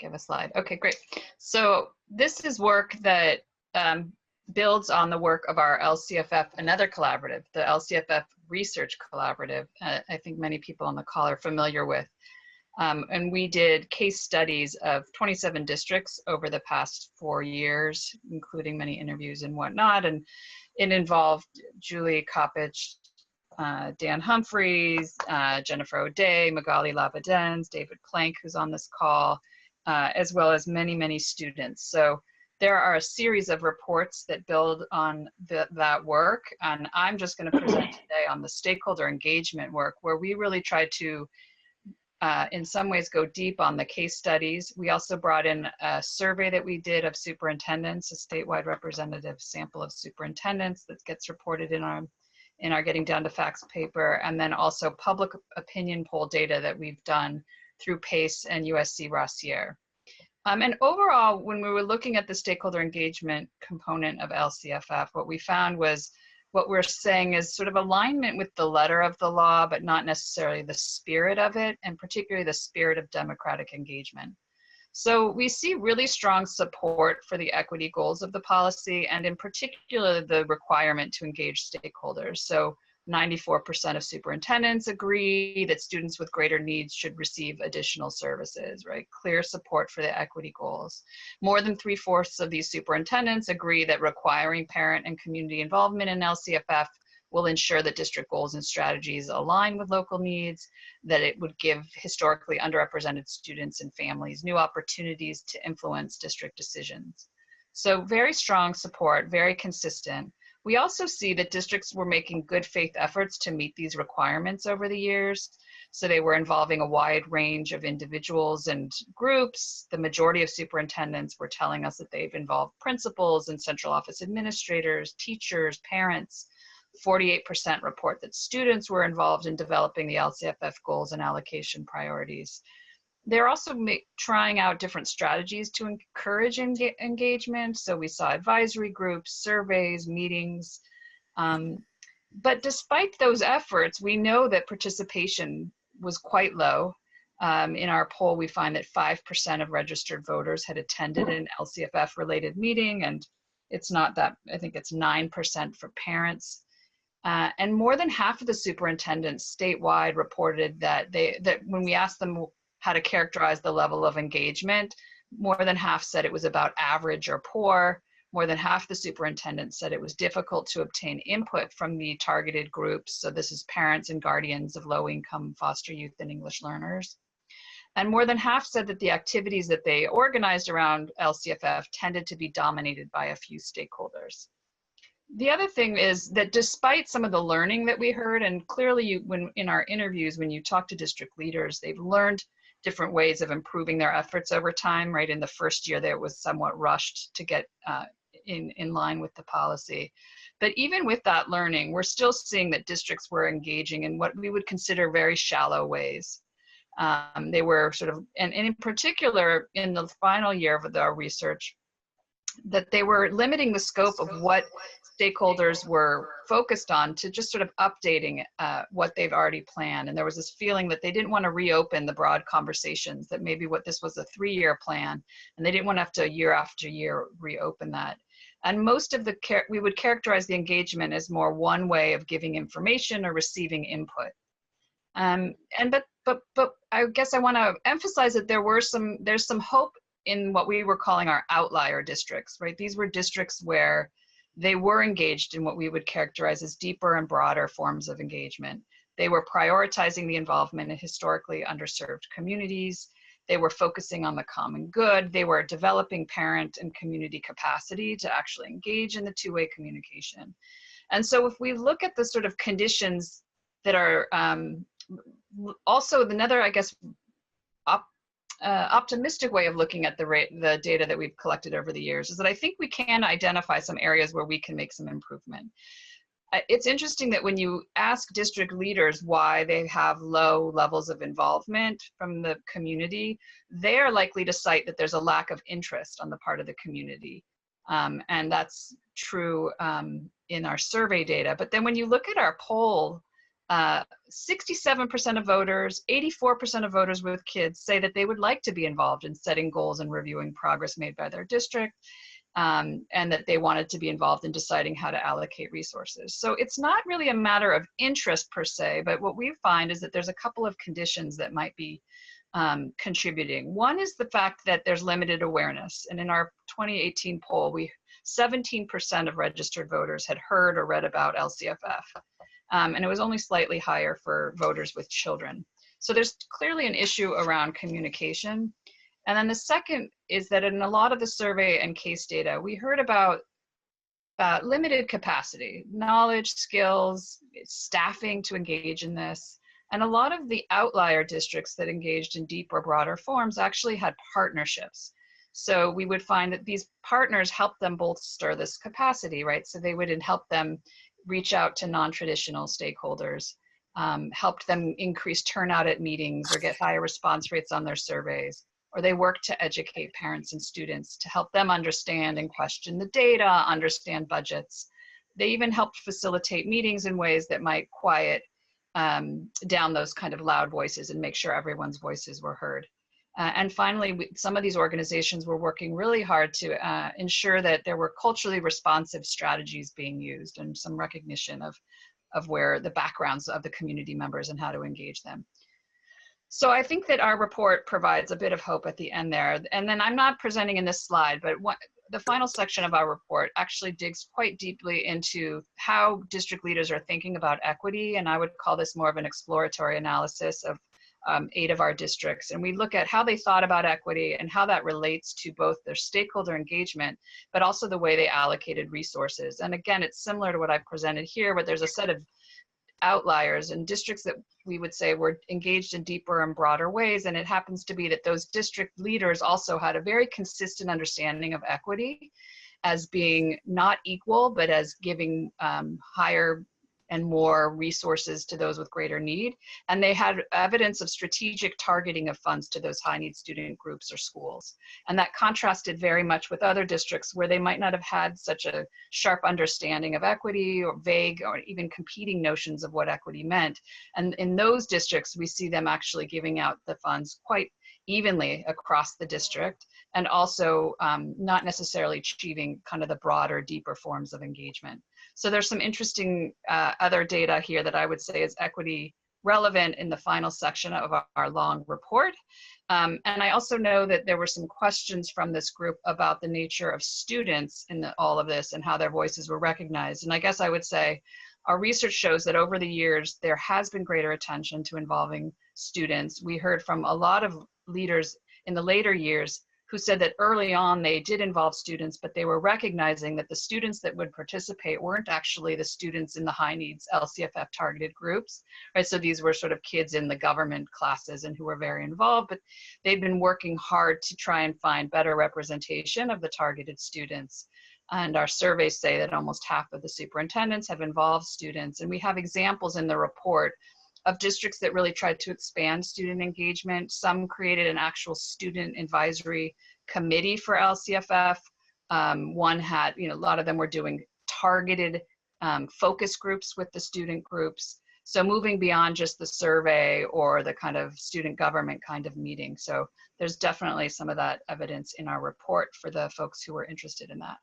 give a slide. Okay, great. So this is work that builds on the work of our LCFF, another collaborative, the LCFF Research Collaborative. I think many people on the call are familiar with. And we did case studies of 27 districts over the past 4 years, including many interviews and whatnot. And it involved Julie Coppich, Dan Humphreys, Jennifer O'Day, Magali Labadens, David Plank, who's on this call, as well as many, many students. So there are a series of reports that build on that work. And I'm just going to present today on the stakeholder engagement work, where we really try to, in some ways, go deep on the case studies. We also brought in a survey that we did of superintendents, a statewide representative sample of superintendents that gets reported in our Getting Down to Facts paper, and then also public opinion poll data that we've done through PACE and USC Rossier. And overall, when we were looking at the stakeholder engagement component of LCFF, what we found was what we're saying is sort of alignment with the letter of the law, but not necessarily the spirit of it, and particularly the spirit of democratic engagement. So we see really strong support for the equity goals of the policy, and in particular, the requirement to engage stakeholders. So 94% of superintendents agree that students with greater needs should receive additional services, right? Clear support for the equity goals. More than 3/4 of these superintendents agree that requiring parent and community involvement in LCFF will ensure that district goals and strategies align with local needs, that it would give historically underrepresented students and families new opportunities to influence district decisions. So very strong support, very consistent. We also see that districts were making good faith efforts to meet these requirements over the years. So they were involving a wide range of individuals and groups. The majority of superintendents were telling us that they've involved principals and central office administrators, teachers, parents. 48% report that students were involved in developing the LCFF goals and allocation priorities. They're also trying out different strategies to encourage engagement. So we saw advisory groups, surveys, meetings. But despite those efforts, we know that participation was quite low. In our poll, we find that 5% of registered voters had attended an LCFF related meeting, and it's not that, I think it's 9% for parents. And more than half of the superintendents statewide reported that when we asked them how to characterize the level of engagement, more than half said it was about average or poor. More than half the superintendents said it was difficult to obtain input from the targeted groups. So this is parents and guardians of low-income foster youth and English learners. And more than half said that the activities that they organized around LCFF tended to be dominated by a few stakeholders. The other thing is that despite some of the learning that we heard, and clearly when in our interviews, when you talk to district leaders, they've learned different ways of improving their efforts over time, right? In the first year, there was somewhat rushed to get in line with the policy. But even with that learning, we're still seeing that districts were engaging in what we would consider very shallow ways. They were sort of, and in particular, in the final year of our research, that they were limiting the scope of what stakeholders were focused on to just sort of updating what they've already planned. And there was this feeling that they didn't want to reopen the broad conversations, that maybe what this was a 3-year plan, and they didn't want to have to year after year reopen that. And most of we would characterize the engagement as more one way of giving information or receiving input. But I guess I want to emphasize that there's some hope in what we were calling our outlier districts, right? These were districts where they were engaged in what we would characterize as deeper and broader forms of engagement. They were prioritizing the involvement in historically underserved communities. They were focusing on the common good. They were developing parent and community capacity to actually engage in the two-way communication. And so if we look at the sort of conditions that are also another, I guess, optimistic way of looking at the data that we've collected over the years is that I think we can identify some areas where we can make some improvement. It's interesting that when you ask district leaders why they have low levels of involvement from the community, they are likely to cite that there's a lack of interest on the part of the community. And that's true in our survey data. But then when you look at our poll, 67% of voters, 84% of voters with kids say that they would like to be involved in setting goals and reviewing progress made by their district, and that they wanted to be involved in deciding how to allocate resources. So it's not really a matter of interest per se, but what we find is that there's a couple of conditions that might be contributing. One is the fact that there's limited awareness. And in our 2018 poll, 17% of registered voters had heard or read about LCFF. And it was only slightly higher for voters with children. So there's clearly an issue around communication. And then the second is that in a lot of the survey and case data, we heard about limited capacity, knowledge, skills, staffing to engage in this. And a lot of the outlier districts that engaged in deep or broader forms actually had partnerships. So we would find that these partners helped them bolster this capacity, right? So they would help them reach out to non-traditional stakeholders, helped them increase turnout at meetings or get higher response rates on their surveys, or they worked to educate parents and students to help them understand and question the data, understand budgets. They even helped facilitate meetings in ways that might quiet down those kind of loud voices and make sure everyone's voices were heard. And finally, some of these organizations were working really hard to ensure that there were culturally responsive strategies being used and some recognition of where the backgrounds of the community members and how to engage them. So I think that our report provides a bit of hope at the end there. And then I'm not presenting in this slide, but the final section of our report actually digs quite deeply into how district leaders are thinking about equity. And I would call this more of an exploratory analysis of 8 of our districts. And we look at how they thought about equity and how that relates to both their stakeholder engagement, but also the way they allocated resources. And again, it's similar to what I've presented here, but there's a set of outliers and districts that we would say were engaged in deeper and broader ways. And it happens to be that those district leaders also had a very consistent understanding of equity as being not equal, but as giving higher and more resources to those with greater need. And they had evidence of strategic targeting of funds to those high need student groups or schools. And that contrasted very much with other districts where they might not have had such a sharp understanding of equity or vague or even competing notions of what equity meant. And in those districts, we see them actually giving out the funds quite evenly across the district, and also not necessarily achieving kind of the broader, deeper forms of engagement. So there's some interesting other data here that I would say is equity relevant in the final section of our long report. And I also know that there were some questions from this group about the nature of students in all of this and how their voices were recognized. And I guess I would say our research shows that over the years, there has been greater attention to involving students. We heard from a lot of leaders in the later years who said that early on they did involve students, but they were recognizing that the students that would participate weren't actually the students in the high needs LCFF targeted groups, right? So these were sort of kids in the government classes and who were very involved, but they'd been working hard to try and find better representation of the targeted students. And our surveys say that almost half of the superintendents have involved students. And we have examples in the report of districts that really tried to expand student engagement. Some created an actual student advisory committee for LCFF. One had, a lot of them were doing targeted focus groups with the student groups. So moving beyond just the survey or the kind of student government kind of meeting. So there's definitely some of that evidence in our report for the folks who were interested in that.